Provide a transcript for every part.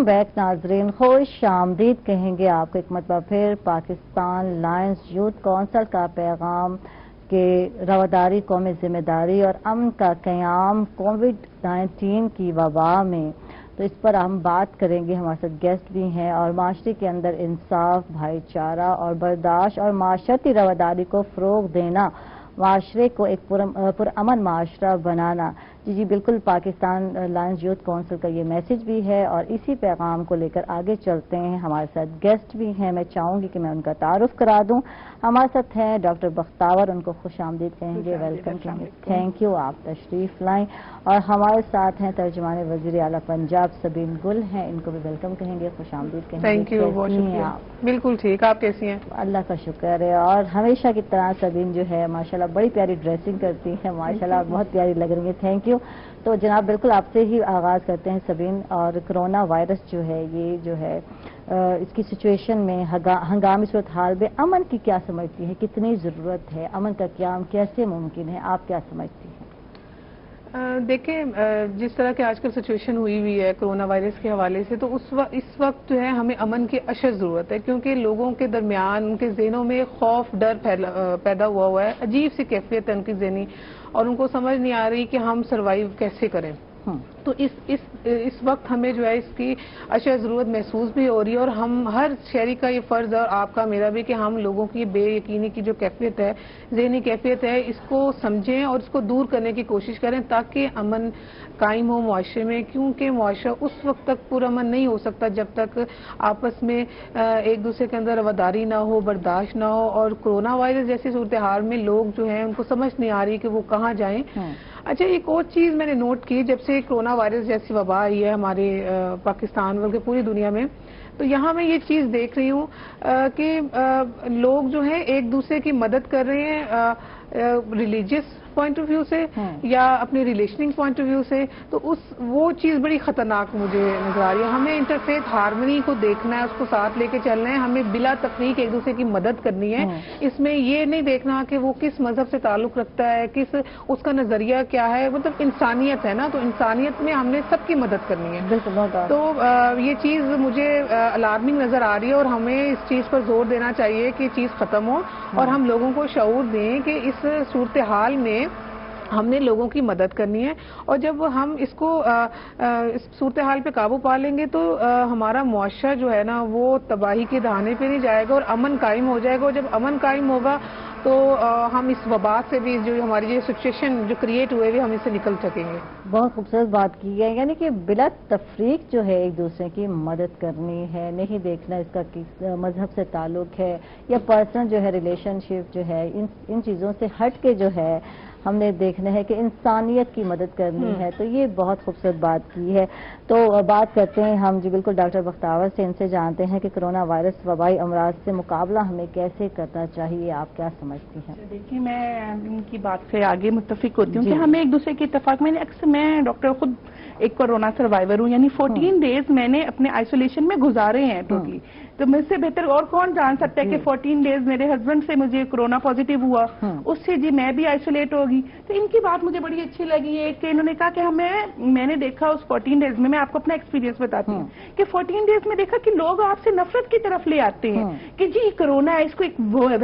Welcome back ناظرین، خوش آمدید کہیں گے آپ کو ایک مرتبہ پھر پاکستان لائنز یوتھ کونسل کا پیغام کہ رواداری قومی ذمہ داری اور امن کا قیام کووڈ-19 کی وبا میں، تو اس پر ہم بات کریں گے۔ ہمارے ساتھ گیسٹ بھی ہیں اور معاشرے کے اندر انصاف، بھائی چارہ اور برداشت اور معاشرتی رواداری کو فروغ دینا، معاشرے کو ایک پرامن معاشرہ بنانا۔ جی بالکل، پاکستان لائنز یوتھ کونسل کا یہ میسج بھی ہے اور اسی پیغام کو لے کر آگے چلتے ہیں۔ ہمارے ساتھ گیسٹ بھی ہیں، میں چاہوں گی کہ میں ان کا تعارف کرا دوں۔ ہمارے ساتھ ہیں ڈاکٹر بختاور، ان کو خوش آمدید کہیں گے، ویلکم کہیں گے، تھینک یو آپ تشریف لائیں۔ اور ہمارے ساتھ ہیں ترجمان وزیر اعلیٰ پنجاب سبین گل ہیں، ان کو بھی ویلکم کہیں گے، خوش آمدید کہیں گے۔ تھینک یو، بہت شکریہ۔ بالکل ٹھیک، آپ کیسی ہیں؟ اللہ کا شکر ہے۔ اور ہمیشہ کی طرح سبین جو ہے ماشاءاللہ بڑی پیاری ڈریسنگ کرتی ہیں، ماشاءاللہ بہت پیاری لگ رہی ہیں، تھینک یو۔ تو جناب بالکل آپ سے ہی آغاز کرتے ہیں سبین، اور کرونا وائرس جو ہے یہ جو ہے اس کی سچویشن میں ہنگامی صورتحال میں امن کی کیا سمجھتی ہے، کتنی ضرورت ہے، امن کا قیام کیسے ممکن ہے، آپ کیا سمجھتی ہیں؟ دیکھیں، جس طرح کی آج کل سچویشن ہوئی ہے کرونا وائرس کے حوالے سے، تو اس وقت جو ہے ہمیں امن کی اشد ضرورت ہے، کیونکہ لوگوں کے درمیان ان کے ذہنوں میں خوف، ڈر پیدا ہوا ہے، عجیب سی کیفیت ہے ان کی ذہنی، اور ان کو سمجھ نہیں آ رہی کہ ہم سروائیو کیسے کریں۔ تو اس وقت ہمیں جو ہے اس کی اشد ضرورت محسوس بھی ہو رہی ہے، اور ہم ہر شہری کا یہ فرض ہے، اور آپ کا میرا بھی، کہ ہم لوگوں کی بے یقینی کی جو کیفیت ہے، ذہنی کیفیت ہے، اس کو سمجھیں اور اس کو دور کرنے کی کوشش کریں تاکہ امن قائم ہو معاشرے میں، کیونکہ معاشرہ اس وقت تک پرامن نہیں ہو سکتا جب تک آپس میں ایک دوسرے کے اندر رواداری نہ ہو، برداشت نہ ہو، اور کرونا وائرس جیسی صورتحال میں لوگ جو ہیں ان کو سمجھ نہیں آ رہی کہ وہ کہاں جائیں۔ اچھا، ایک اور چیز میں نے نوٹ کی، جب سے کرونا وائرس جیسی وبا آئی ہے ہمارے پاکستان بلکہ پوری دنیا میں، تو یہاں میں یہ چیز دیکھ رہی ہوں کہ لوگ جو ہیں ایک دوسرے کی مدد کر رہے ہیں ریلیجیس پوائنٹ آف ویو سے یا اپنے ریلیشننگ پوائنٹ آف ویو سے، تو وہ چیز بڑی خطرناک مجھے نظر آ رہی ہے۔ ہمیں انٹرفیتھ ہارمنی کو دیکھنا ہے، اس کو ساتھ لے کے چلنا ہے، ہمیں بلا تفریق ایک دوسرے کی مدد کرنی ہے۔ اس میں یہ نہیں دیکھنا کہ وہ کس مذہب سے تعلق رکھتا ہے، اس کا نظریہ کیا ہے، مطلب انسانیت ہے نا، تو انسانیت میں ہم نے سب کی مدد کرنی ہے۔ تو یہ چیز مجھے الارمنگ نظر آ رہی ہے، اور ہمیں اس چیز پر زور دینا چاہیے کہ چیز ختم ہو، اور ہم لوگوں کو شعور دیں کہ اس صورتحال میں ہم نے لوگوں کی مدد کرنی ہے، اور جب ہم اس صورتحال پہ قابو پا لیں گے تو ہمارا معاشرہ جو ہے نا وہ تباہی کے دہانے پہ نہیں جائے گا، اور امن قائم ہو جائے گا، اور جب امن قائم ہوگا تو ہم اس وبا سے بھی، جو ہماری جو سچویشن جو کریٹ ہوئے ہم اس سے نکل سکیں گے۔ بہت خوبصورت بات کی ہے، یعنی کہ بلا تفریق جو ہے ایک دوسرے کی مدد کرنی ہے، نہیں دیکھنا اس کا کس مذہب سے تعلق ہے یا پرسنل جو ہے ریلیشن شپ جو ہے، ان چیزوں سے ہٹ کے جو ہے ہم نے دیکھنا ہے کہ انسانیت کی مدد کرنی ہے۔ تو یہ بہت خوبصورت بات کی ہے۔ تو بات کرتے ہیں ہم جی بالکل ڈاکٹر بختاور سے، ان سے جانتے ہیں کہ کرونا وائرس وبائی امراض سے مقابلہ ہمیں کیسے کرنا چاہیے، آپ کیا سمجھتی ہیں؟ دیکھیے، میں ان کی بات سے آگے متفق ہوتی ہوں کہ ہمیں ایک دوسرے کے اتفاق، میں ڈاکٹر خود ایک کورونا سروائیور ہوں، یعنی 14 ڈیز میں نے اپنے آئسولیشن میں گزارے ہیں ٹوٹلی۔ تو مجھ سے بہتر اور کون جان سکتا ہے کہ 14 ڈیز میرے ہسبینڈ سے مجھے کرونا پازیٹیو ہوا، اس سے جی میں بھی آئسولیٹ ہوگی۔ تو ان کی بات مجھے بڑی اچھی لگی ہے کہ انہوں نے کہا کہ میں نے دیکھا اس 14 ڈیز میں آپ کو اپنا ایکسپیرینس بتاتی ہوں کہ 14 ڈیز میں دیکھا کہ لوگ آپ سے نفرت کی طرف لے آتے ہیں کہ جی کرونا ہے، اس کو ایک وہم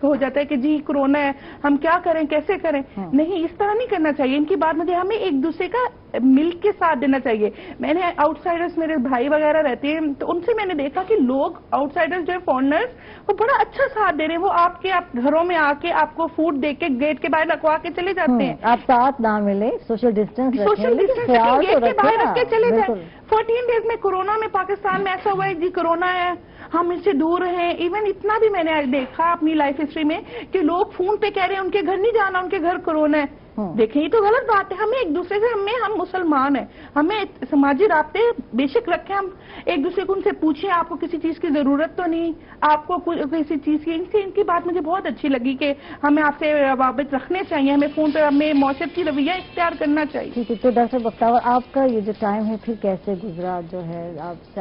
ہو جاتا ہے کہ جی کرونا ہے، ہم کیا کریں، کیسے کریں۔ نہیں، اس طرح نہیں کرنا چاہیے۔ ان کی بات مجھے ہمیں ایک دوسرے کا مل کے ساتھ دینا چاہیے۔ میں نے آؤٹ سائڈرز، میرے بھائی وغیرہ رہتے ہیں، تو ان سے میں نے دیکھا کہ لوگ آؤٹ سائڈرز جو ہے فارنرز، وہ بڑا اچھا ساتھ دے رہے ہیں، وہ آپ کے گھروں میں آ کے آپ کو فوڈ دے کے گیٹ کے باہر رکھوا کے چلے جاتے ہیں۔ آپ ساتھ نہ ملے، سوشل ڈسٹینس گیٹ کے باہر رکھ کے چلے جائیں۔ 14 ڈیز میں کورونا میں پاکستان میں ایسا ہوا ہے جی کرونا ہے، ہم اس سے دور ہیں۔ ایون اتنا بھی میں نے دیکھا اپنی لائف ہسٹری میں کہ لوگ فون پہ کہہ رہے ہیں ان کے گھر نہیں جانا، ان کے گھر کورونا ہے۔ دیکھیں، یہ تو غلط بات ہے۔ ہمیں ایک دوسرے سے، ہم مسلمان ہیں، ہمیں سماجی رابطے بے شک رکھیں، ہم ایک دوسرے کو ان سے پوچھیں آپ کو کسی چیز کی ضرورت تو نہیں، آپ کو کسی چیز کی۔ ان کی بات مجھے بہت اچھی لگی کہ ہمیں آپ سے روابط رکھنے چاہیے، ہمیں فون پہ ہمیں معاشرتی رویہ اختیار کرنا چاہیے۔ ٹھیک ہے، تو ڈاکٹر بختاور آپ کا یہ جو ٹائم ہے پھر کیسے گزرا، جو ہے آپ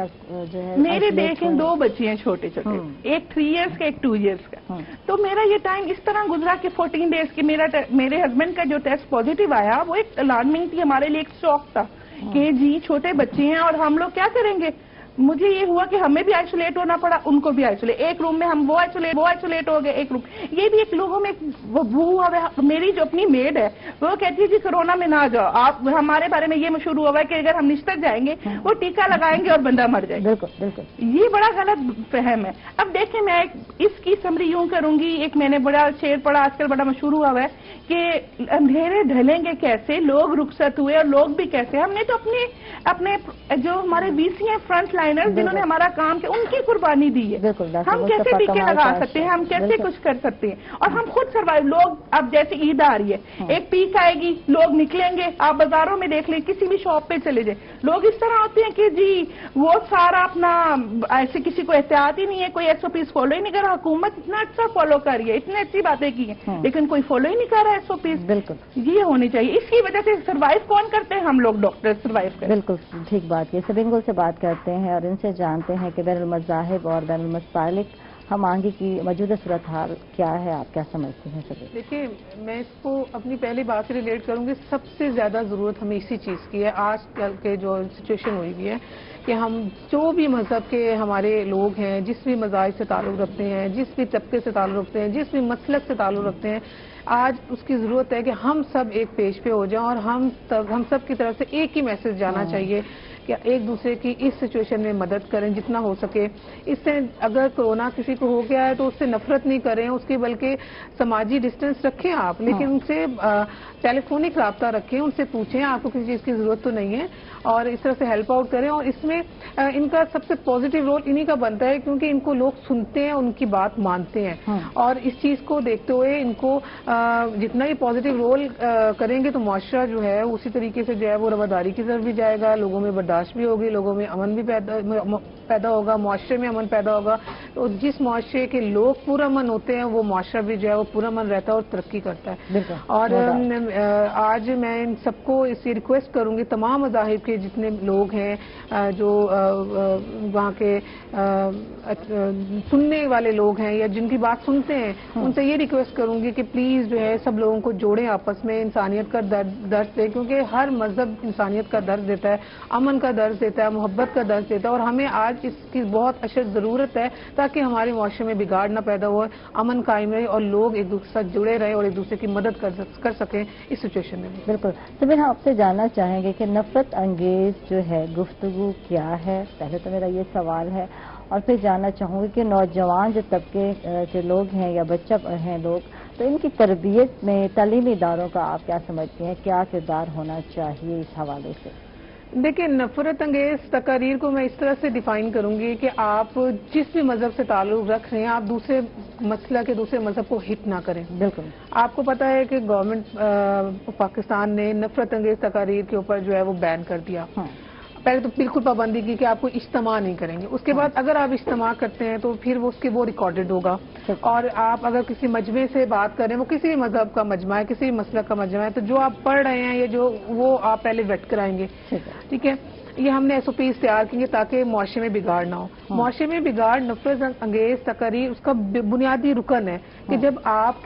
جو ہے؟ میرے دیکھیں 2 بچے ہیں چھوٹے چھوٹے، ایک 3 ایئرس کا، ایک 2 ایئرس کا۔ تو میرا یہ ٹائم اس طرح گزرا کہ 14 ڈیز کے میرے ہسبینڈ کا جو ٹیسٹ پازیٹیو آیا وہ ایک الارمنگ تھی ہمارے لیے، ایک شوق تھا کہ جی چھوٹے بچے ہیں اور ہم لوگ کیا کریں گے. مجھے یہ ہوا کہ ہمیں بھی آئسولیٹ ہونا پڑا, ان کو بھی آئسولیٹ, ایک روم میں ہم وہ آئسولیٹ ہو گئے ایک روم. یہ بھی ایک لوگوں میں ہوا ہے. میری جو اپنی میڈ ہے وہ کہتی ہے جی کورونا میں نہ جاؤ آپ, ہمارے بارے میں یہ مشہور ہوا ہے کہ اگر ہم نشتر جائیں گے وہ ٹیکا لگائیں گے اور بندہ مر جائے گا. بالکل بالکل, یہ بڑا غلط فہم ہے. اب دیکھیں میں اس کی سمری یوں کروں گی, ایک میں نے بڑا شعر پڑھا آج کل بڑا مشہور ہوا ہے کہ اندھیرے ڈھلیں گے کیسے, لوگ رخصت ہوئے اور لوگ بھی کیسے. ہم نے تو اپنے جو ہمارے وی سی ہیں فرنٹ لائنر جنہوں نے ہمارا کام کیا ان کی قربانی دی ہے. ہم کیسے ٹیکے لگا سکتے ہیں, ہم کیسے کچھ کر سکتے ہیں, اور ہم خود سروائیو. لوگ اب جیسے عید آ رہی ہے, ایک پیک آئے گی, لوگ نکلیں گے, آپ بازاروں میں دیکھ لیں, کسی بھی شاپ پہ چلے جائیں, لوگ اس طرح ہوتے ہیں کہ جی وہ سارا اپنا ایسے کسی کو احتیاط ہی نہیں ہے, کوئی ایس او پیز فالو ہی نہیں کر رہا. حکومت اتنا اچھا فالو کر رہی ہے, اتنی اچھی باتیں کی ہیں, لیکن کوئی فالو ہی نہیں کر رہا ایس او پیز. بالکل یہ ہونی چاہیے. اس کی وجہ سے سروائیو کون کرتے ہیں, ہم لوگ ڈاکٹر سروائیو کرتے ہیں. بالکل ٹھیک بات. یہ سبینگل سے بات کرتے ہیں اور ان سے جانتے ہیں کہ بین المذاہب اور بین المسالک ہم آہنگی کی موجودہ صورتحال کیا ہے, آپ کیا سمجھتے ہیں سبھی؟ دیکھیے میں اس کو اپنی پہلی بات سے ریلیٹ کروں گی. سب سے زیادہ ضرورت ہمیں اسی چیز کی ہے آج کل کے جو سچویشن ہوئی ہوئی ہے, کہ ہم جو بھی مذہب کے ہمارے لوگ ہیں, جس بھی مذاہب سے تعلق رکھتے ہیں, جس بھی طبقے سے تعلق رکھتے ہیں, جس بھی مسلک سے تعلق رکھتے ہیں, آج اس کی ضرورت ہے کہ ہم سب ایک پیج پہ ہو جائیں اور ہم سب کی طرف سے ایک ہی میسج جانا چاہیے کہ ایک دوسرے کی اس سچویشن میں مدد کریں جتنا ہو سکے. اس سے اگر کورونا کسی کو ہو گیا ہے تو اس سے نفرت نہیں کریں, اس کی بلکہ سماجی ڈسٹینس رکھیں آپ, لیکن ان سے ٹیلی فونک رابطہ رکھیں, ان سے پوچھیں آپ کو کسی چیز کی ضرورت تو نہیں ہے, اور اس طرح سے ہیلپ آؤٹ کریں. اور اس میں ان کا سب سے پازیٹیو رول انہی کا بنتا ہے کیونکہ ان کو لوگ سنتے ہیں, ان کی بات مانتے ہیں, اور اس چیز کو دیکھتے ہوئے ان کو جتنا ہی پازیٹیو رول کریں گے تو معاشرہ جو ہے اسی طریقے سے جو ہے وہ رواداری کی طرف بھی جائے گا, لوگوں میں برداشت بھی ہوگی, لوگوں میں امن بھی پیدا ہوگا, معاشرے میں امن پیدا ہوگا. تو جس معاشرے کے لوگ پرامن ہوتے ہیں وہ معاشرہ بھی جو ہے وہ پرامن رہتا ہے اور ترقی کرتا ہے. اور آج میں ان سب کو اس لیے ریکویسٹ کروں گی, تمام مذاہب کے جتنے لوگ ہیں جو وہاں کے سننے والے لوگ ہیں یا جن کی بات سنتے ہیں, ان سے یہ ریکویسٹ کروں گی کہ پلیز جو ہے سب لوگوں کو جوڑیں آپس میں, انسانیت کا درس دیں, کیونکہ ہر مذہب انسانیت کا درس دیتا ہے, امن کا درس دیتا ہے, محبت کا درس دیتا ہے, اور ہمیں آج اس کی بہت اشد ضرورت ہے تاکہ ہمارے معاشرے میں بگاڑ نہ پیدا ہو, امن قائم رہے اور لوگ ایک دوسرے سے جڑے رہے اور ایک دوسرے کی مدد کر سکیں اس سچویشن میں. بالکل. سبین ہم آپ سے جاننا چاہیں گے کہ نفرت انگیز جو ہے گفتگو کیا ہے, پہلے تو میرا یہ سوال ہے, اور پھر جاننا چاہوں گی کہ نوجوان جو طبقے کے لوگ ہیں یا بچہ ہیں لوگ, تو ان کی تربیت میں تعلیمی اداروں کا آپ کیا سمجھتے ہیں, کیا کردار ہونا چاہیے اس حوالے سے؟ دیکھیں نفرت انگیز تقاریر کو میں اس طرح سے ڈیفائن کروں گی کہ آپ جس بھی مذہب سے تعلق رکھ رہے ہیں آپ دوسرے مسئلہ کے دوسرے مذہب کو ہٹ نہ کریں. بالکل. آپ کو پتا ہے کہ گورنمنٹ پاکستان نے نفرت انگیز تقاریر کے اوپر جو ہے وہ بین کر دیا. پہلے تو بالکل پابندی کی کہ آپ کو اجتماع نہیں کریں گے, اس کے بعد اگر آپ اجتماع کرتے ہیں تو پھر وہ ریکارڈڈ ہوگا, اور آپ اگر کسی مجمع سے بات کریں, وہ کسی بھی مذہب کا مجمع ہے, کسی بھی مسلک کا مجمع ہے, تو جو آپ پڑھ رہے ہیں یا وہ آپ پہلے ویٹ کرائیں گے. ٹھیک ہے, یہ ہم نے ایس او پیز تیار کی گے تاکہ معاشرے میں بگاڑ نہ ہو. معاشرے میں بگاڑ نفرت انگیز تقاریر اس کا بنیادی رکن ہے کہ جب آپ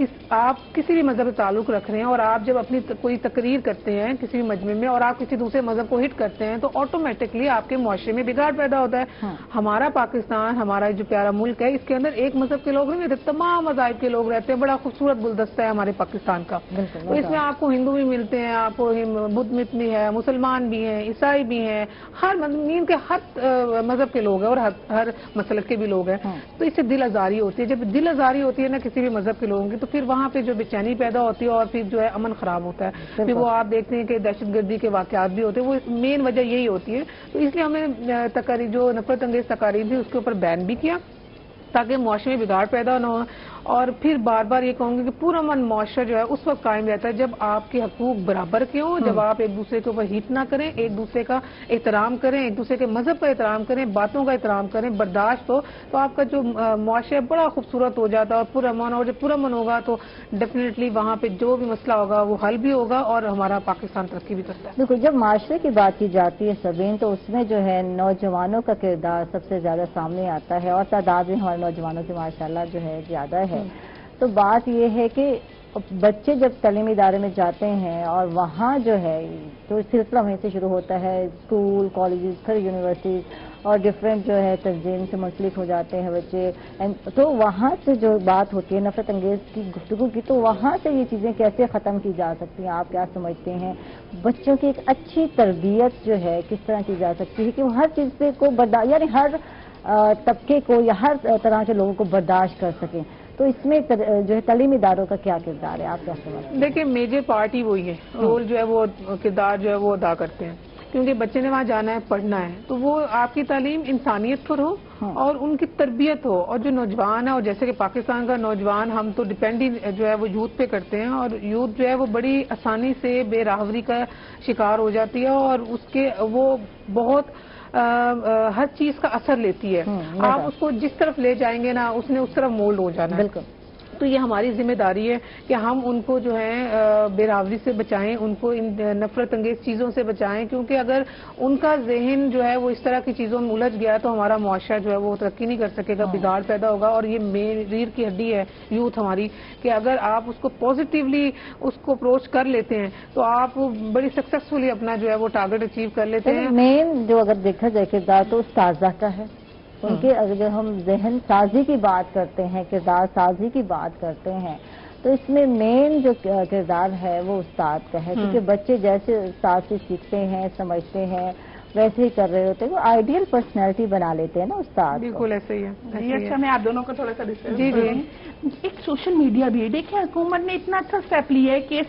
کسی بھی مذہب سے تعلق رکھ رہے ہیں اور آپ جب اپنی کوئی تقریر کرتے ہیں کسی بھی مجمع میں اور آپ کسی دوسرے مذہب کو ہٹ کرتے ہیں تو آٹومیٹکلی آپ کے معاشرے میں بگاڑ پیدا ہوتا ہے. ہمارا پاکستان ہمارا جو پیارا ملک ہے, اس کے اندر ایک مذہب کے لوگ نہیں رہتے, تمام مذاہب کے لوگ رہتے ہیں. بڑا خوبصورت گلدستہ ہے ہمارے پاکستان کا. تو اس میں آپ کو ہندو بھی ملتے ہیں, آپ کو بدھ مت بھی ہے, مسلمان بھی ہیں, عیسائی بھی ہیں, ہر مضمون کے ہر مذہب کے لوگ ہیں اور ہر مسلک کے بھی لوگ ہیں. تو اس سے دل آزاری ہوتی ہے. جب دل آزاری ہوتی ہے نا کسی بھی مذہب کے لوگوں کی, تو پھر وہاں پہ جو بے چینی پیدا ہوتی ہے اور پھر جو ہے امن خراب ہوتا ہے. پھر وہ آپ دیکھتے ہیں کہ دہشت گردی کے واقعات بھی ہوتے ہیں, وہ مین وجہ یہی ہوتی ہے. تو اس لیے ہمیں تقاریر جو نفرت انگیز تقاریر بھی اس کے اوپر بین بھی کیا تاکہ معاشرے میں بگاڑ پیدا نہ ہو. اور پھر بار بار یہ کہوں گی کہ پورا امن معاشرہ جو ہے اس وقت قائم رہتا ہے جب آپ کے حقوق برابر کے ہوں, جب آپ ایک دوسرے کے اوپر ہٹ نہ کریں, ایک دوسرے کا احترام کریں, ایک دوسرے کے مذہب کا احترام کریں, باتوں کا احترام کریں, برداشت ہو, تو آپ کا جو معاشرہ بڑا خوبصورت ہو جاتا ہے اور پرامن. اور جب پرامن ہوگا تو ڈیفینیٹلی وہاں پہ جو بھی مسئلہ ہوگا وہ حل بھی ہوگا اور ہمارا پاکستان ترقی بھی کرتا ہے. بالکل. جب معاشرے کی بات کی جاتی ہے سبین, تو اس میں جو ہے نوجوانوں کا کردار سب سے زیادہ سامنے آتا ہے, اور تعداد بھی ہمارے نوجوانوں کی ماشاءاللہ جو ہے زیادہ ہے. تو بات یہ ہے کہ بچے جب تعلیمی ادارے میں جاتے ہیں اور وہاں جو ہے تو سلسلہ وہیں سے شروع ہوتا ہے، اسکول، کالجز، پھر یونیورسٹیز اور ڈفرینٹ جو ہے تنظیم سے منسلک ہو جاتے ہیں بچے، تو وہاں سے جو بات ہوتی ہے نفرت انگیز کی گفتگو کی، تو وہاں سے یہ چیزیں کیسے ختم کی جا سکتی ہیں؟ آپ کیا سمجھتے ہیں بچوں کی ایک اچھی تربیت جو ہے کس طرح کی جا سکتی ہے کہ وہ ہر چیز پہ کو یعنی ہر طبقے کو یا ہر طرح کے لوگوں کو برداشت کر سکیں؟ تو اس میں جو ہے تعلیمی اداروں کا کیا کردار ہے، آپ کیا سمجھتے ہیں؟ دیکھیں میجر پارٹ ہی وہی ہے، رول جو ہے وہ کردار جو ہے وہ ادا کرتے ہیں، کیونکہ بچے نے وہاں جانا ہے، پڑھنا ہے، تو وہ آپ کی تعلیم انسانیت پر ہو اور ان کی تربیت ہو. اور جو نوجوان ہے، اور جیسے کہ پاکستان کا نوجوان ہم تو ڈپینڈ ہی جو ہے وہ یوتھ پہ کرتے ہیں، اور یوتھ جو ہے وہ بڑی آسانی سے بے راہوری کا شکار ہو جاتی ہے اور اس کے وہ بہت ہر چیز کا اثر لیتی ہے. آپ اس کو جس طرف لے جائیں گے نا اس نے اس طرف مولڈ ہو جانا ہے. بالکل. تو یہ ہماری ذمہ داری ہے کہ ہم ان کو جو ہے بے راوری سے بچائیں، ان کو ان نفرت انگیز چیزوں سے بچائیں، کیونکہ اگر ان کا ذہن جو ہے وہ اس طرح کی چیزوں میں الجھ گیا تو ہمارا معاشرہ جو ہے وہ ترقی نہیں کر سکے گا، بگاڑ پیدا ہوگا. اور یہ ریڑھ کی ہڈی ہے یوتھ ہماری، کہ اگر آپ اس کو پازیٹیولی اس کو اپروچ کر لیتے ہیں تو آپ بڑی سکسیسفلی اپنا جو ہے وہ ٹارگٹ اچیو کر لیتے ہیں. مین جو اگر دیکھا جائے کردار تو استاذہ کا ہے، ان کے اگر ہم ذہن سازی کی بات کرتے ہیں، کردار سازی کی بات کرتے ہیں، تو اس میں مین جو کردار ہے وہ استاد کا ہے، کیونکہ بچے جیسے استاد سے سیکھتے ہیں، سمجھتے ہیں، ویسے ہی کر رہے ہوتے ہیں، وہ آئیڈیل پرسنالٹی بنا لیتے ہیں نا استاد. بالکل ایسے ہی ہے. جی اچھا، میں آپ دونوں کو تھوڑا سا جی جی ایک سوشل میڈیا بھی دیکھیں، حکومت نے اتنا اچھا اسٹیپ لیا ہے کہ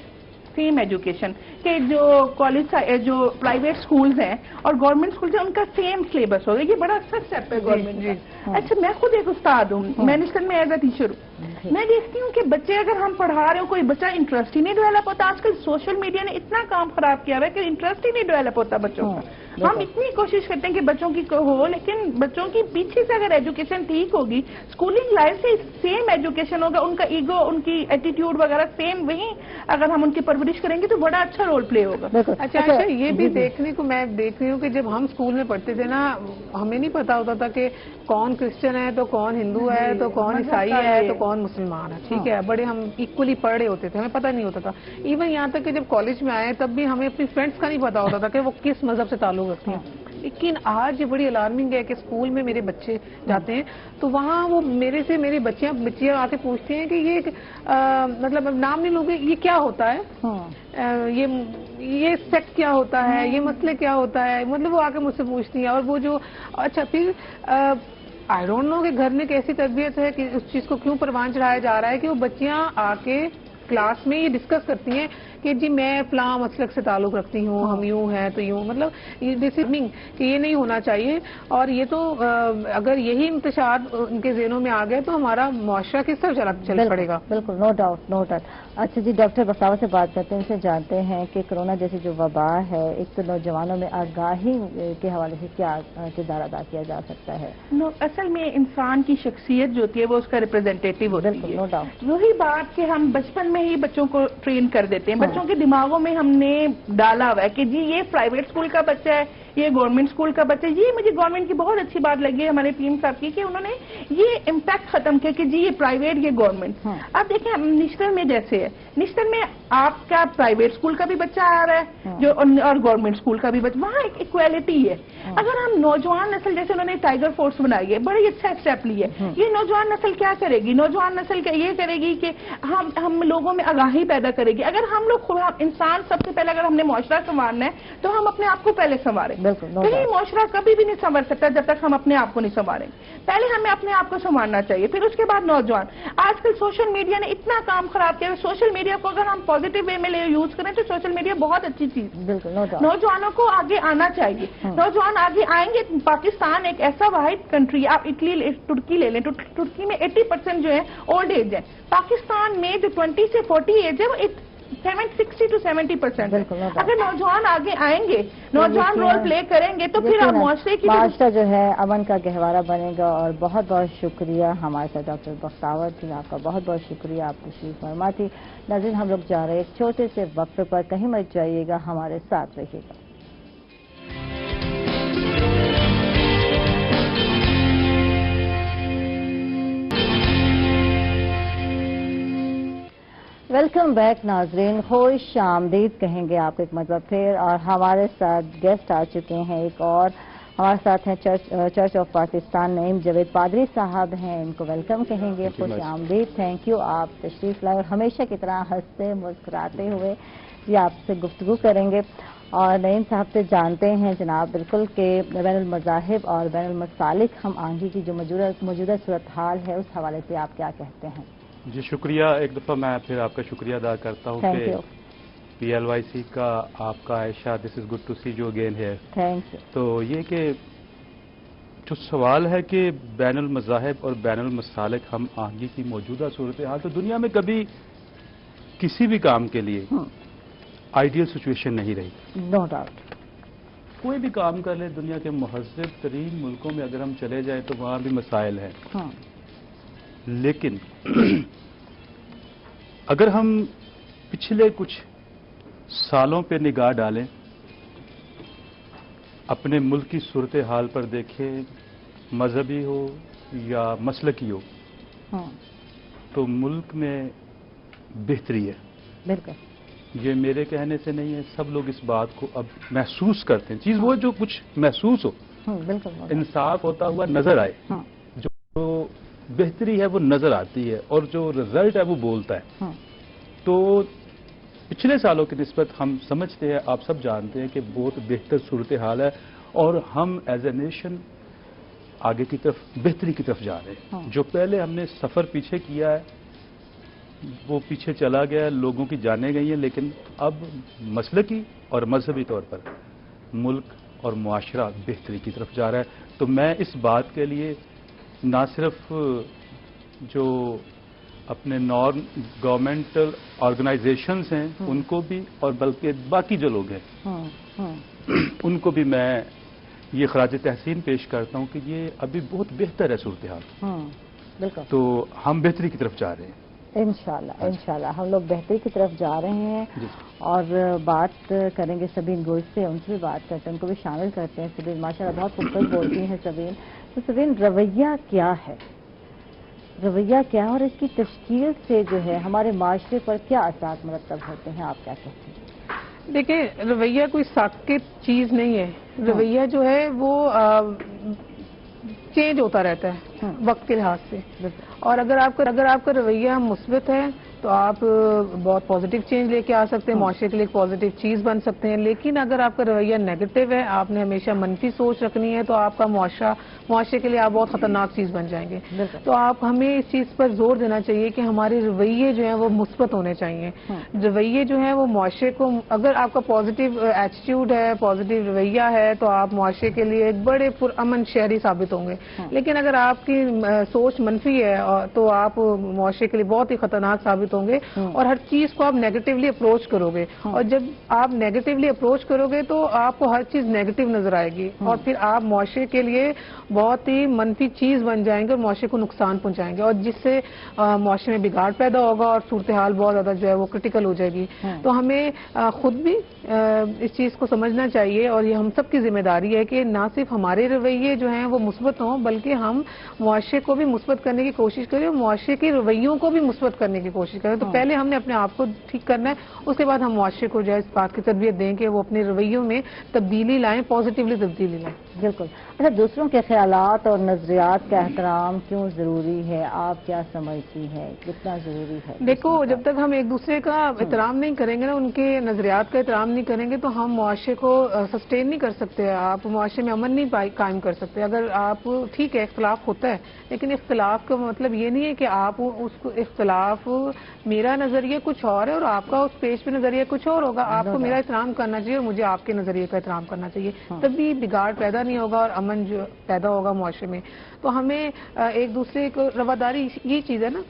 سیم ایجوکیشن کہ جو کالج جو پرائیویٹ سکولز ہیں اور گورنمنٹ سکولز ہیں ان کا سیم سلیبس ہوگا. یہ بڑا اچھا اسٹیپ ہے گورنمنٹ کا. اچھا میں خود ایک استاد ہوں، میں نشتر میں ایز اے ٹیچر ہوں. میں دیکھتی ہوں کہ بچے اگر ہم پڑھا رہے ہوں کوئی بچہ انٹرسٹ ہی نہیں ڈیولپ ہوتا. آج کل سوشل میڈیا نے اتنا کام خراب کیا ہوا ہے کہ انٹرسٹ ہی نہیں ڈیولپ ہوتا بچوں کا. ہم اتنی کوشش کرتے ہیں کہ بچوں کی ہو، لیکن بچوں کی پیچھے سے اگر ایجوکیشن ٹھیک ہوگی، اسکولنگ لائف سے سیم ایجوکیشن ہوگا، ان کا ایگو، ان کی ایٹیٹیوڈ وغیرہ سیم، وہیں اگر ہم ان کی پرورش کریں گے تو بڑا اچھا رول پلے ہوگا. اچھا یہ بھی دیکھنے کو میں دیکھ رہی ہوں کہ جب ہم اسکول میں پڑھتے تھے نا، ہمیں نہیں پتا ہوتا تھا کہ کون کرسچن ہے تو کون ہندو ہے تو کون عیسائی ہے تو کون مسلمان ہے. ٹھیک ہے، بڑے ہم ایکولی پڑھ رہے ہوتے تھے، ہمیں پتہ نہیں ہوتا تھا. ایون یہاں تک کہ جب کالج میں آئے تب بھی ہمیں اپنی فرینڈس کا نہیں پتا ہوتا تھا کہ وہ کس مذہب سے تعلق رکھتے ہیں. لیکن آج یہ بڑی الارمنگ ہے کہ اسکول میں میرے بچے جاتے ہیں تو وہاں وہ میری بچیاں آ کے پوچھتی ہیں کہ یہ مطلب اب نام نہیں لوں گے، یہ کیا ہوتا ہے، یہ سیکٹ کیا ہوتا ہے، یہ مسئلے کیا ہوتا ہے، مطلب وہ آ کے مجھ سے پوچھتی ہیں. اور وہ جو اچھا پھر آئی ڈونٹ نو کہ گھر میں کیسی تربیت ہے کہ اس چیز کو کیوں پروان چڑھایا جا رہا ہے کہ وہ بچیاں آ کے کلاس میں یہ ڈسکس کرتی ہیں کہ جی میں فلاں مسلک سے تعلق رکھتی ہوں، ہم یوں ہیں تو یوں، مطلب دس از کہ یہ نہیں ہونا چاہیے. اور یہ تو اگر یہی انتشار ان کے ذہنوں میں آ گئے تو ہمارا معاشرہ کس طرح چل پڑے گا. بالکل، نو ڈاؤٹ نو ڈاؤٹ. اچھا جی، ڈاکٹر بختاوت سے بات کرتے ہیں، ان سے جانتے ہیں کہ کرونا جیسی جو وبا ہے، ایک تو نوجوانوں میں آگاہی کے حوالے سے کیا کردار ادا کیا جا سکتا ہے؟ اصل میں انسان کی شخصیت جو ہوتی ہے وہ اس کا ریپرزینٹیٹیو ہوتی ہے. بالکل، نو ڈاؤٹ. وہی بات کہ ہم بچپن میں ہی بچوں کو ٹرین کر دیتے ہیں، بچوں کے دماغوں میں ہم نے ڈالا ہوا ہے کہ جی یہ پرائیویٹ اسکول کا بچہ ہے، یہ گورنمنٹ اسکول کا بچہ ہے. یہ مجھے گورنمنٹ کی بہت اچھی بات لگی ہے ہمارے پی ایم صاحب کی کہ انہوں نے یہ امپیکٹ ختم کیا کہ جی یہ پرائیویٹ، یہ گورنمنٹ. اب دیکھیں نشتر میں جیسے ہے، نشتر میں آپ کا پرائیویٹ اسکول کا بھی بچہ آ رہا ہے جو اور گورنمنٹ اسکول کا بھی بچہ، وہاں ایک ایکویلٹی ہے. اگر ہم نوجوان نسل جیسے انہوں نے ٹائیگر فورس بنائی ہے، بڑی اچھا اسٹیپ لی ہے. یہ نوجوان نسل کیا کرے گی؟ نوجوان نسل یہ کرے گی کہ ہم لوگوں میں آگاہی پیدا کرے گی. اگر ہم لوگ انسان سب سے پہلے اگر ہم نے معاشرہ سنوارنا ہے تو ہم اپنے آپ کو پہلے سنواریں. کہیں معاشرہ کبھی بھی نہیں سنور سکتا جب تک ہم اپنے آپ کو نہیں سنواریں. پہلے ہمیں اپنے آپ کو سنوارنا چاہیے، پھر اس کے بعد نوجوان. آج کل سوشل میڈیا نے اتنا کام خراب کیا ہے. سوشل میڈیا کو اگر ہم پازیٹیو وے میں یوز کریں تو سوشل میڈیا بہت اچھی چیز. نوجوانوں کو آگے آنا چاہیے. نوجوان آگے آئیں گے. پاکستان ایک ایسا واحد کنٹری، آپ اٹلی ترکی لے لیں، ترکی میں 80% جو ہے اولڈ ایج ہے. پاکستان میں جو 20 سے 40 ایج ہے وہ 60 to 70%. اگر نوجوان آگے آئیں گے، نوجوان رول پلے کریں گے تو پھر معاشرے کی معاشرہ جو ہے امن کا گہوارہ بنے گا. اور بہت بہت شکریہ ہمارے ساتھ ڈاکٹر بختاوت تھی، آپ کا بہت بہت شکریہ، آپ تشریف فرما تھی. ناظرین ہم لوگ جا رہے ہیں ایک چھوٹے سے وقفے پر، کہیں مت جائیے گا، ہمارے ساتھ رہیے گا. ویلکم بیک ناظرین، خوش آمدید کہیں گے آپ ایک مرتبہ پھر، اور ہمارے ساتھ گیسٹ آ چکے ہیں ایک اور، ہمارے ساتھ ہیں چرچ آف پاکستان نعیم جاوید پادری صاحب ہیں، ان کو ویلکم کہیں گے، خوش آمدید، تھینک یو، آپ تشریف لائے اور ہمیشہ کی طرح ہنستے مسکراتے ہوئے یہ آپ سے گفتگو کریں گے۔ اور نعیم صاحب سے جانتے ہیں جناب بالکل کہ بین المذاہب اور بین المسالک ہم آہنگی کی جو موجودہ صورتحال ہے اس حوالے سے آپ کیا کہتے ہیں؟ جی شکریہ، ایک دفعہ میں پھر آپ کا شکریہ ادا کرتا ہوں کہ PLYC کا آپ کا عائشہ دس از گڈ ٹو سی جو اگین ہے۔ Thank you. تو یہ کہ جو سوال ہے کہ بین المذاہب اور بین المسالک ہم آہنگی کی موجودہ صورتحال، تو دنیا میں کبھی کسی بھی کام کے لیے آئیڈیل سچویشن نہیں رہی، نو ڈاؤٹ۔ کوئی بھی کام کر لے دنیا کے مہذب ترین ملکوں میں اگر ہم چلے جائیں تو وہاں بھی مسائل ہیں، لیکن اگر ہم پچھلے کچھ سالوں پہ نگاہ ڈالیں، اپنے ملک کی صورتحال پر دیکھیں، مذہبی ہو یا مسلکی ہو، تو ملک میں بہتری ہے۔ بالکل، یہ میرے کہنے سے نہیں ہے، سب لوگ اس بات کو اب محسوس کرتے ہیں۔ چیز وہ جو کچھ محسوس ہو، بالکل انصاف ہوتا ہوا نظر آئے، جو بہتری ہے وہ نظر آتی ہے اور جو رزلٹ ہے وہ بولتا ہے۔ تو پچھلے سالوں کی نسبت ہم سمجھتے ہیں، آپ سب جانتے ہیں کہ بہت بہتر صورتحال ہے اور ہم ایز اے نیشن آگے کی طرف بہتری کی طرف جا رہے ہیں۔ جو پہلے ہم نے سفر پیچھے کیا ہے وہ پیچھے چلا گیا ہے، لوگوں کی جانیں گئی ہیں، لیکن اب مسلکی اور مذہبی طور پر ملک اور معاشرہ بہتری کی طرف جا رہا ہے۔ تو میں اس بات کے لیے نہ صرف جو اپنے نان گورنمنٹل آرگنائزیشنز ہیں ان کو بھی، اور بلکہ باقی جو لوگ ہیں ان کو بھی میں یہ خراج تحسین پیش کرتا ہوں کہ یہ ابھی بہت بہتر ہے صورتحال۔ بالکل، تو ہم بہتری کی طرف جا رہے ہیں، انشاءاللہ ہم لوگ بہتری کی طرف جا رہے ہیں۔ اور بات کریں گے سبین گوش سے، ان سے بھی بات کرتے ہیں، ان کو بھی شامل کرتے ہیں۔ سبین ماشاءاللہ بہت خوبصورت بولتی ہیں سبین۔ تو سبین، رویہ کیا ہے؟ رویہ کیا ہے اور اس کی تشکیل سے جو ہے ہمارے معاشرے پر کیا اثرات مرتب ہوتے ہیں، آپ کیا کہتے ہیں؟ دیکھیں، رویہ کوئی ثابت چیز نہیں ہے۔ رویہ جو ہے وہ چینج ہوتا رہتا ہے وقت کے لحاظ سے، اور اگر آپ کا رویہ مثبت ہے تو آپ بہت پازیٹیو چینج لے کے آ سکتے ہیں، معاشرے کے لیے ایک پازیٹیو چیز بن سکتے ہیں۔ لیکن اگر آپ کا رویہ نیگیٹو ہے، آپ نے ہمیشہ منفی سوچ رکھنی ہے، تو آپ کا معاشرے کے لیے آپ بہت خطرناک چیز بن جائیں گے۔ تو ہمیں اس چیز پر زور دینا چاہیے کہ ہمارے رویے جو ہیں وہ مثبت ہونے چاہیے۔ رویے جو ہیں وہ معاشرے کو، اگر آپ کا پازیٹیو ایٹیٹیوڈ ہے، پازیٹیو رویہ ہے، تو آپ معاشرے کے لیے ایک بڑے پرامن شہری ثابت ہوں گے۔ لیکن اگر آپ کی سوچ منفی ہے تو آپ معاشرے کے لیے بہت ہی خطرناک ثابت ہوں گے، اور ہر چیز کو آپ نیگیٹیولی اپروچ کرو گے، اور جب آپ نیگیٹیولی اپروچ کرو گے تو آپ کو ہر چیز نیگیٹیو نظر آئے گی، اور پھر آپ معاشرے کے لیے بہت ہی منفی چیز بن جائیں گے اور معاشرے کو نقصان پہنچائیں گے، اور جس سے معاشرے میں بگاڑ پیدا ہوگا اور صورتحال بہت زیادہ جو ہے وہ کرٹیکل ہو جائے گی۔ تو ہمیں خود بھی اس چیز کو سمجھنا چاہیے، اور یہ ہم سب کی ذمہ داری ہے کہ نہ صرف ہمارے رویے جو ہیں وہ مثبت ہوں، بلکہ ہم معاشرے کو بھی مثبت کرنے کی کوشش کریں اور معاشرے کے رویوں کو بھی مثبت کرنے کی کوشش کریں۔ تو پہلے ہم نے اپنے آپ کو ٹھیک کرنا ہے، اس کے بعد ہم معاشرے کو جو ہے اس بات کی تربیت دیں کہ وہ اپنے رویوں میں تبدیلی لائیں، پازیٹیولی تبدیلی لائیں۔ بالکل۔ اچھا، دوسروں کے خیالات اور نظریات کا احترام کیوں ضروری ہے؟ آپ کیا سمجھتی ہیں کتنا ضروری ہے؟ دیکھو، جب تک ہم ایک دوسرے کا احترام نہیں کریں گے نا، ان کے نظریات کا احترام نہیں کریں گے، تو ہم معاشرے کو سسٹین نہیں کر سکتے، آپ معاشرے میں امن نہیں قائم کر سکتے۔ اگر آپ، ٹھیک ہے اختلاف ہوتا ہے، لیکن اختلاف کا مطلب یہ نہیں ہے کہ آپ اس کو اختلاف، میرا نظریہ کچھ اور ہے اور آپ کا اس پیش پہ نظریہ کچھ اور ہوگا، آپ کو میرا احترام کرنا چاہیے اور مجھے آپ کے نظریے کا احترام کرنا چاہیے، تبھی بگاڑ پیدا نہیں ہوگا اور امن جو پیدا ہوگا معاشرے میں۔ تو ہمیں ایک دوسرے کو رواداری، یہ چیز ہے نا،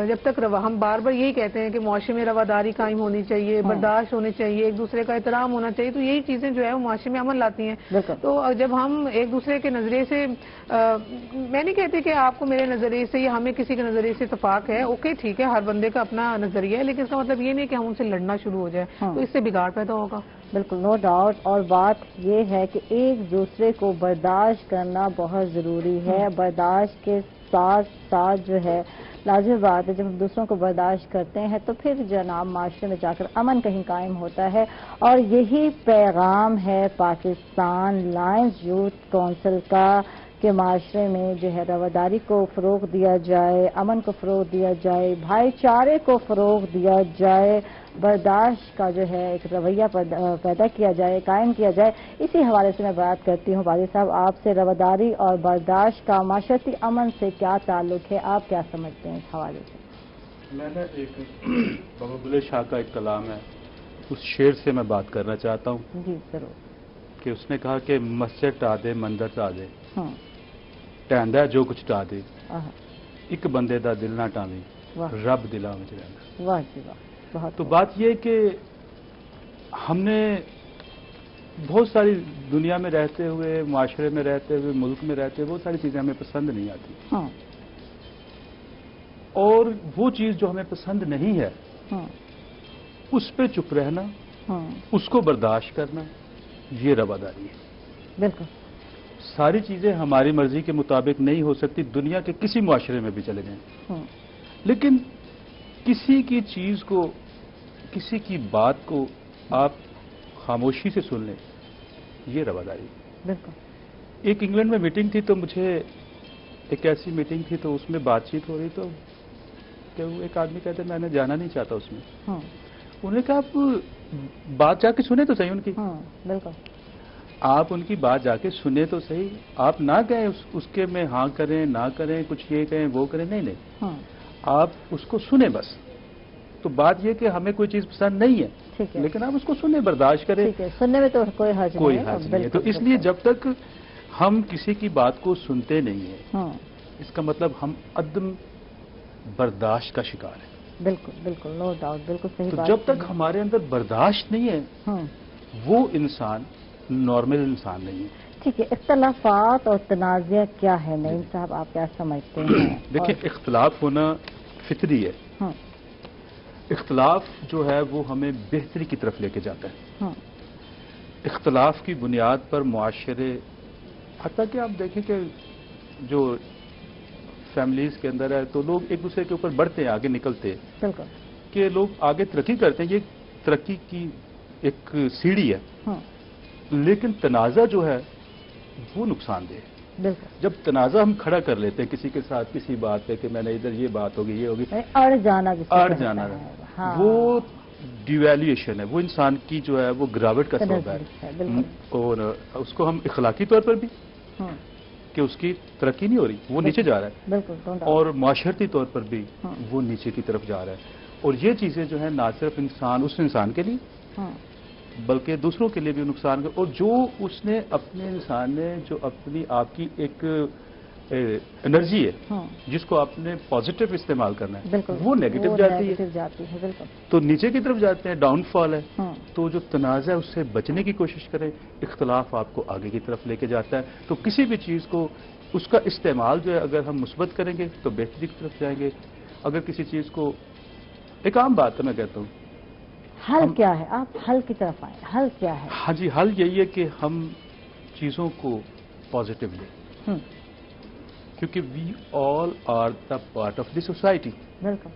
جب تک ہم بار بار یہی کہتے ہیں کہ معاشرے میں رواداری قائم ہونی چاہیے، برداشت ہونی چاہیے، ایک دوسرے کا احترام ہونا چاہیے، تو یہی چیزیں جو ہے وہ معاشرے میں امن لاتی ہیں۔ تو جب ہم ایک دوسرے کے نظریے سے، میں نہیں کہتی کہ آپ کو میرے نظریے سے یا ہمیں کسی کے نظریے سے اتفاق ہے، اوکے ٹھیک ہے، ہر بندے کا اپنا نظریہ ہے، لیکن اس کا مطلب یہ نہیں کہ ہم ان سے لڑنا شروع ہو جائے، تو اس سے بگاڑ پیدا ہوگا۔ بالکل، نو ڈاؤٹ۔ اور بات یہ ہے کہ ایک دوسرے کو برداشت کرنا بہت ضروری ہے، برداشت کے ساتھ ساتھ جو ہے لازمی بات ہے جب ہم دوسروں کو برداشت کرتے ہیں تو پھر جناب معاشرے میں جا کر امن کہیں قائم ہوتا ہے، اور یہی پیغام ہے پاکستان لائنز یوتھ کونسل کا کہ معاشرے میں جو ہے رواداری کو فروغ دیا جائے، امن کو فروغ دیا جائے، بھائی چارے کو فروغ دیا جائے، برداشت کا جو ہے ایک رویہ پیدا کیا جائے، قائم کیا جائے۔ اسی حوالے سے میں بات کرتی ہوں باجی صاحب آپ سے، رواداری اور برداشت کا معاشرتی امن سے کیا تعلق ہے، آپ کیا سمجھتے ہیں اس حوالے سے؟ میں نے ایک بابا بلے شاہ کا ایک کلام ہے، اس شعر سے میں بات کرنا چاہتا ہوں جی ضرور۔ کہ اس نے کہا کہ مسجد ٹا دے مندر ٹا دے ٹہندا جو کچھ ٹا دے ایک بندے دا دل نہ ٹاویں رب دلاں وچ رہندا۔ واہ جی واہ، بہت تو بات یہ کہ ہم نے بہت ساری دنیا میں رہتے ہوئے، معاشرے میں رہتے ہوئے، ملک میں رہتے ہوئے بہت ساری چیزیں ہمیں پسند نہیں آتی، اور وہ چیز جو ہمیں پسند نہیں ہے اس پہ چپ رہنا، اس کو برداشت کرنا، یہ رواداری ہے۔ بالکل۔ ساری چیزیں ہماری مرضی کے مطابق نہیں ہو سکتی، دنیا کے کسی معاشرے میں بھی چلے جائیں، لیکن کسی کی چیز کو، کسی کی بات کو آپ خاموشی سے سن لیں، یہ رواداری ہے۔ بالکل۔ ایک انگلینڈ میں میٹنگ تھی تو مجھے ایک ایسی میٹنگ تھی تو اس میں بات چیت ہو رہی تو کہ ایک آدمی کہتے میں نے جانا نہیں چاہتا اس میں، انہوں نے کہا آپ بات جا کے سنیں تو صحیح ان کی، بالکل آپ ان کی بات جا کے سنیں تو صحیح، آپ نہ کہیں اس کے میں ہاں کریں نہ کریں، کچھ یہ کہیں وہ کریں، نہیں آپ اس کو سنیں بس۔ تو بات یہ کہ ہمیں کوئی چیز پسند نہیں ہے لیکن آپ اس کو سنیں، برداشت کریں، سننے میں تو کوئی حرج نہیں ہے۔ تو اس لیے جب تک ہم کسی کی بات کو سنتے نہیں ہیں اس کا مطلب ہم عدم برداشت کا شکار ہیں۔ بالکل بالکل، نو ڈاؤٹ، بالکل صحیح بات۔ جب تک ہمارے اندر برداشت نہیں ہے وہ انسان نارمل انسان نہیں ہے۔ ٹھیک ہے، اختلافات اور تنازع کیا ہے نعیم صاحب، آپ کیا سمجھتے ہیں؟ دیکھیں اختلاف ہونا فطری ہے، اختلاف جو ہے وہ ہمیں بہتری کی طرف لے کے جاتا ہے۔ اختلاف کی بنیاد پر معاشرے، حتیٰ کہ آپ دیکھیں کہ جو فیملیز کے اندر ہے تو لوگ ایک دوسرے کے اوپر بڑھتے ہیں، آگے نکلتے ہیں، بالکل کہ لوگ آگے ترقی کرتے ہیں، یہ ترقی کی ایک سیڑھی ہے، لیکن تنازع جو ہے وہ نقصان دہ ہے۔ جب تنازع ہم کھڑا کر لیتے ہیں کسی کے ساتھ کسی بات پہ کہ میں نے ادھر یہ بات ہوگی یہ ہوگی، اڑ جانا وہ ڈیویلیویشن ہے، وہ انسان کی جو ہے وہ گراوٹ کا سبب ہے، اور اس کو ہم اخلاقی طور پر بھی کہ اس کی ترقی نہیں ہو رہی، وہ نیچے جا رہا ہے، اور معاشرتی طور پر بھی وہ نیچے کی طرف جا رہا ہے، اور یہ چیزیں جو ہیں نہ صرف اس انسان کے لیے بلکہ دوسروں کے لیے بھی نقصان اور جو اس نے اپنے انسان نے جو اپنی آپ کی ایک انرجی ہے جس کو آپ نے پازیٹیو استعمال کرنا ہے وہ نیگیٹو جاتی ہے، تو نیچے کی طرف جاتے ہیں، ڈاؤن فال ہے۔ تو جو تنازع ہے اس سے بچنے کی کوشش کریں، اختلاف آپ کو آگے کی طرف لے کے جاتا ہے، تو کسی بھی چیز کو اس کا استعمال جو ہے اگر ہم مثبت کریں گے تو بہتری کی طرف جائیں گے، اگر کسی چیز کو، ایک عام بات ہے میں کہتا ہوں، حل کیا ہے، آپ حل کی طرف آئیں، حل کیا ہے؟ ہاں جی، حل یہی ہے کہ ہم چیزوں کو پازیٹیو لیں، کیونکہ we all are the part of the society,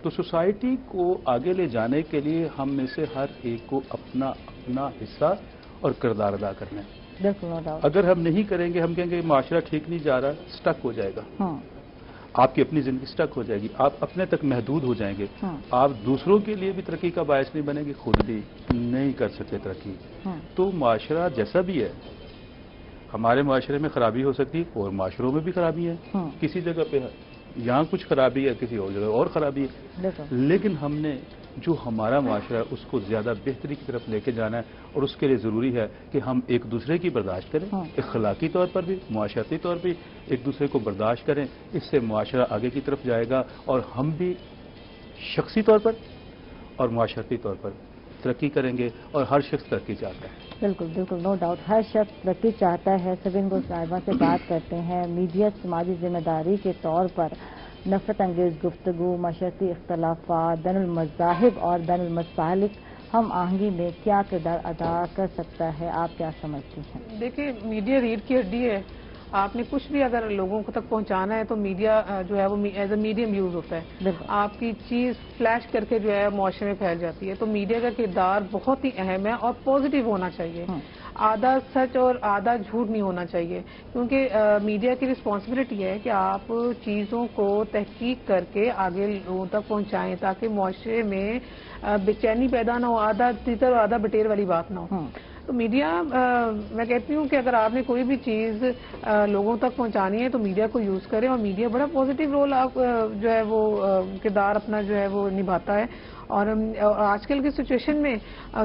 تو سوسائٹی کو آگے لے جانے کے لیے ہم میں سے ہر ایک کو اپنا اپنا حصہ اور کردار ادا کرنا ہے۔ اگر ہم نہیں کریں گے، ہم کہیں گے معاشرہ ٹھیک نہیں جا رہا، سٹک ہو جائے گا، آپ کی اپنی زندگی سٹک ہو جائے گی، آپ اپنے تک محدود ہو جائیں گے، آپ دوسروں کے لیے بھی ترقی کا باعث نہیں بنیں گے، خود بھی نہیں کر سکتے ترقی۔ تو معاشرہ جیسا بھی ہے، ہمارے معاشرے میں خرابی ہو سکتی ہے اور معاشروں میں بھی خرابی ہے، کسی جگہ پہ یہاں کچھ خرابی ہے، کسی اور جگہ اور خرابی ہے، لیکن ہم نے جو ہمارا معاشرہ ہے اس کو زیادہ بہتری کی طرف لے کے جانا ہے، اور اس کے لیے ضروری ہے کہ ہم ایک دوسرے کی برداشت کریں، اخلاقی طور پر بھی، معاشرتی طور پر بھی ایک دوسرے کو برداشت کریں، اس سے معاشرہ آگے کی طرف جائے گا اور ہم بھی شخصی طور پر اور معاشرتی طور پر ترقی کریں گے، اور ہر شخص ترقی چاہتا ہے۔ بالکل بالکل، نو ڈاؤٹ، ہر شخص ترقی چاہتا ہے۔ سبین گل صاحبہ سے بات کرتے ہیں، میڈیا سماجی ذمہ داری کے طور پر نفرت انگیز گفتگو، معاشرتی اختلافات، بین المذاہب اور بین المسالک ہم آہنگی میں کیا کردار ادا کر سکتا ہے، آپ کیا سمجھتی ہیں؟ دیکھیں میڈیا ریڑھ کی ہڈی ہے، آپ نے کچھ بھی اگر لوگوں کو تک پہنچانا ہے تو میڈیا جو ہے وہ ایز اے میڈیم یوز ہوتا ہے. آپ کی چیز فلیش کر کے جو ہے معاشرے میں پھیل جاتی ہے. تو میڈیا کا کردار بہت ہی اہم ہے اور پازیٹیو ہونا چاہیے. آدھا سچ اور آدھا جھوٹ نہیں ہونا چاہیے, کیونکہ میڈیا کی رسپانسبلٹی ہے کہ آپ چیزوں کو تحقیق کر کے آگے لوگوں تک پہنچائیں تاکہ معاشرے میں بے چینی پیدا نہ ہو, آدھا تیتر اور آدھا بٹیر والی بات نہ ہو. تو میڈیا, میں کہتی ہوں کہ اگر آپ نے کوئی بھی چیز لوگوں تک پہنچانی ہے تو میڈیا کو یوز کریں, اور میڈیا بڑا پازیٹیو رول آپ جو ہے وہ کردار اپنا جو ہے وہ نبھاتا ہے. اور آج کل کی سچویشن میں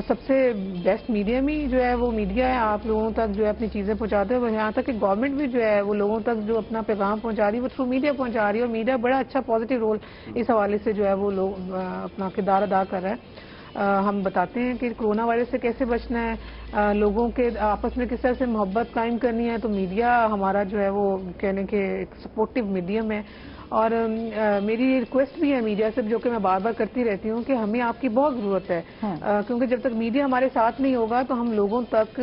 سب سے بیسٹ میڈیم ہی جو ہے وہ میڈیا ہے. آپ لوگوں تک جو ہے اپنی چیزیں پہنچاتے ہیں, یہاں تک کہ گورنمنٹ بھی جو ہے وہ لوگوں تک جو اپنا پیغام پہنچا رہی ہے وہ تھرو میڈیا پہنچا رہی ہے, اور میڈیا بڑا اچھا پازیٹیو رول اس حوالے سے جو ہے وہ لوگ اپنا کردار ادا کر رہا ہے. ہم بتاتے ہیں کہ کرونا وائرس سے کیسے بچنا ہے, لوگوں کے آپس میں کس طرح سے محبت قائم کرنی ہے, تو میڈیا ہمارا جو ہے وہ کہنے کے ایک سپورٹیو میڈیم ہے. اور میری ریکویسٹ بھی ہے میڈیا سے, جو کہ میں بار بار کرتی رہتی ہوں, کہ ہمیں آپ کی بہت ضرورت ہے, کیونکہ جب تک میڈیا ہمارے ساتھ نہیں ہوگا تو ہم لوگوں تک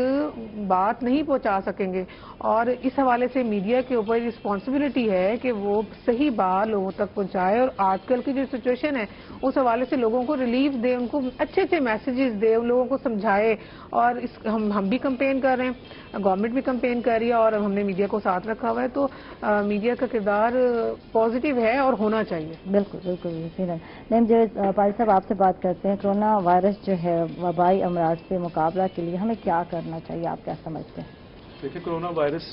بات نہیں پہنچا سکیں گے. اور اس حوالے سے میڈیا کے اوپر رسپانسبلٹی ہے کہ وہ صحیح بات لوگوں تک پہنچائے, اور آج کل کی جو سچویشن ہے اس حوالے سے لوگوں کو ریلیف دے, ان کو اچھے اچھے میسیجز دے, ان لوگوں کو سمجھائے. اور ہم بھی کمپین کر رہے ہیں, گورنمنٹ بھی کمپین کر رہی ہے, اور ہم نے میڈیا کو ساتھ رکھا ہوا ہے. تو میڈیا کا کردار پازیٹیو ہے اور ہونا چاہیے. بالکل بالکل. نعیم جاوید پادری صاحب, آپ سے بات کرتے ہیں. کرونا وائرس جو ہے وبائی امراض سے مقابلہ کے لیے ہمیں کیا کرنا چاہیے, آپ کیا سمجھتے ہیں؟ دیکھیں, کرونا وائرس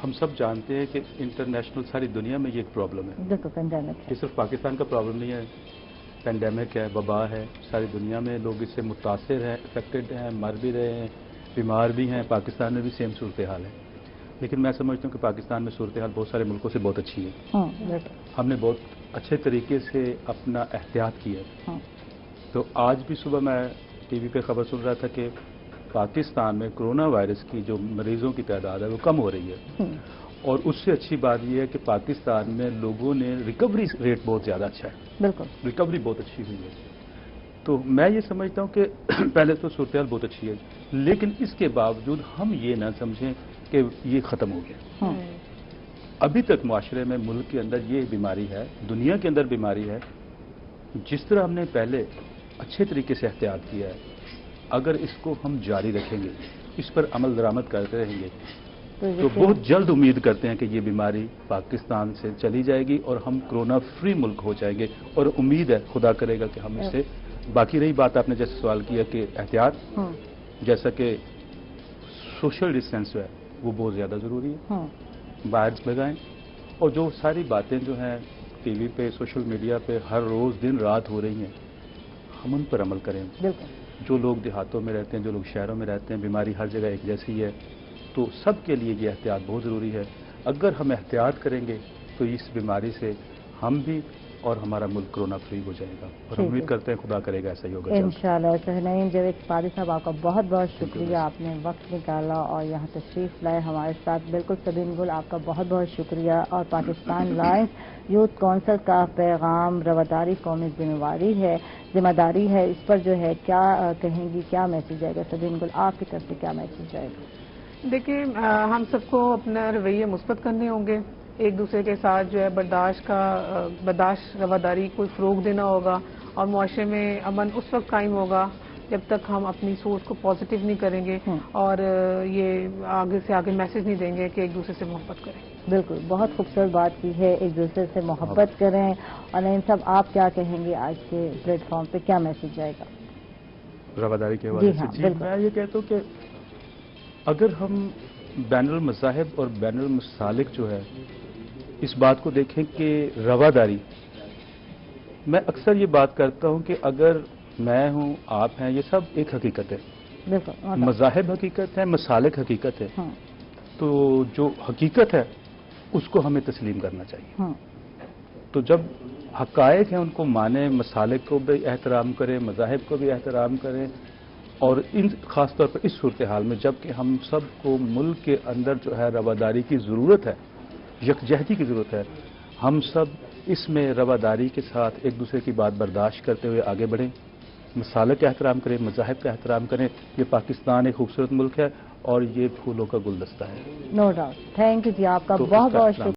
ہم سب جانتے ہیں کہ انٹرنیشنل ساری دنیا میں یہ ایک پرابلم ہے. بالکل, پینڈیمک. یہ صرف پاکستان کا پرابلم نہیں ہے, پینڈیمک ہے, وبا ہے, ساری دنیا میں لوگ اس سے متاثر ہیں, افیکٹڈ ہیں, مر بھی رہے ہیں, بیمار بھی ہیں. پاکستان میں بھی سیم صورتحال ہے, لیکن میں سمجھتا ہوں کہ پاکستان میں صورتحال بہت سارے ملکوں سے بہت اچھی ہے. ہم نے بہت اچھے طریقے سے اپنا احتیاط کیا ہے. تو آج بھی صبح میں ٹی وی پہ خبر سن رہا تھا کہ پاکستان میں کرونا وائرس کی جو مریضوں کی تعداد ہے وہ کم ہو رہی ہے, اور اس سے اچھی بات یہ ہے کہ پاکستان میں لوگوں نے ریکوری ریٹ بہت زیادہ اچھا ہے. بالکل, ریکوری بہت اچھی ہوئی ہے. تو میں یہ سمجھتا ہوں کہ پہلے تو صورتحال بہت اچھی ہے, لیکن اس کے باوجود ہم یہ نہ سمجھیں کہ یہ ختم ہو گیا. ابھی تک معاشرے میں, ملک کے اندر یہ بیماری ہے, دنیا کے اندر بیماری ہے. جس طرح ہم نے پہلے اچھے طریقے سے احتیاط کیا ہے, اگر اس کو ہم جاری رکھیں گے, اس پر عمل درآمد کرتے رہیں گے, تو بہت جلد امید کرتے ہیں کہ یہ بیماری پاکستان سے چلی جائے گی اور ہم کرونا فری ملک ہو جائیں گے. اور امید ہے, خدا کرے گا کہ ہم اس سے. باقی رہی بات, آپ نے جیسے سوال کیا کہ احتیاط, جیسا کہ سوشل ڈسٹینس جو ہے وہ بہت زیادہ ضروری ہے, ماسک لگائیں, اور جو ساری باتیں جو ہیں ٹی وی پہ, سوشل میڈیا پہ ہر روز دن رات ہو رہی ہیں, ہم ان پر عمل کریں. جو لوگ دیہاتوں میں رہتے ہیں, جو لوگ شہروں میں رہتے ہیں, بیماری ہر جگہ ایک جیسی ہے, تو سب کے لیے یہ احتیاط بہت ضروری ہے. اگر ہم احتیاط کریں گے تو اس بیماری سے ہم بھی اور ہمارا ملک کرونا فری ہو جائے گا, اور ہم امید کرتے ہیں خدا کرے گا ایسا ہی ہوگا انشاءاللہ. نعیم جاوید پادری صاحب, آپ کا بہت بہت شکریہ, آپ نے وقت نکالا اور یہاں تشریف لائے ہمارے ساتھ. بالکل سبین گل, آپ کا بہت بہت شکریہ. اور پاکستان لائنس یوتھ کونسل کا پیغام رواداری قومی ذمہ داری ہے, اس پر جو ہے کیا کہیں گی, کیا میسیج آئے گا؟ سبین گل, آپ کی طرف سے کیا میسیج آئے گا؟ دیکھیں, ہم سب کو اپنا رویے مثبت کرنے ہوں گے, ایک دوسرے کے ساتھ جو ہے برداشت رواداری کو فروغ دینا ہوگا, اور معاشرے میں امن اس وقت قائم ہوگا جب تک ہم اپنی سوچ کو پازیٹیو نہیں کریں گے, اور یہ آگے سے آگے میسیج نہیں دیں گے کہ ایک دوسرے سے محبت کریں. بالکل, بہت خوبصورت بات کی ہے, ایک دوسرے سے محبت کریں. اور نعیم صاحب, آپ کیا کہیں گے آج کے پلیٹ فارم پہ, کیا میسیج جائے گا رواداری کے حوالے سے؟ میں یہ کہتا ہوں کہ اگر ہم بین المذاہب اور بین المسالک جو ہے اس بات کو دیکھیں کہ رواداری, میں اکثر یہ بات کرتا ہوں کہ اگر میں ہوں, آپ ہیں, یہ سب ایک حقیقت ہے. مذاہب حقیقت ہے, مسالک حقیقت ہے. تو جو حقیقت ہے اس کو ہمیں تسلیم کرنا چاہیے. تو جب حقائق ہیں ان کو مانیں, مسالک کو بھی احترام کریں, مذاہب کو بھی احترام کریں. اور خاص طور پر اس صورتحال میں جب کہ ہم سب کو ملک کے اندر جو ہے رواداری کی ضرورت ہے, یکجہتی کی ضرورت ہے, ہم سب اس میں رواداری کے ساتھ ایک دوسرے کی بات برداشت کرتے ہوئے آگے بڑھیں, مسالک کا احترام کریں, مذاہب کا احترام کریں. یہ پاکستان ایک خوبصورت ملک ہے, اور یہ پھولوں کا گلدستہ ہے. No doubt. تھینک یو جی, آپ کا تو بہت اس کا بہت احترام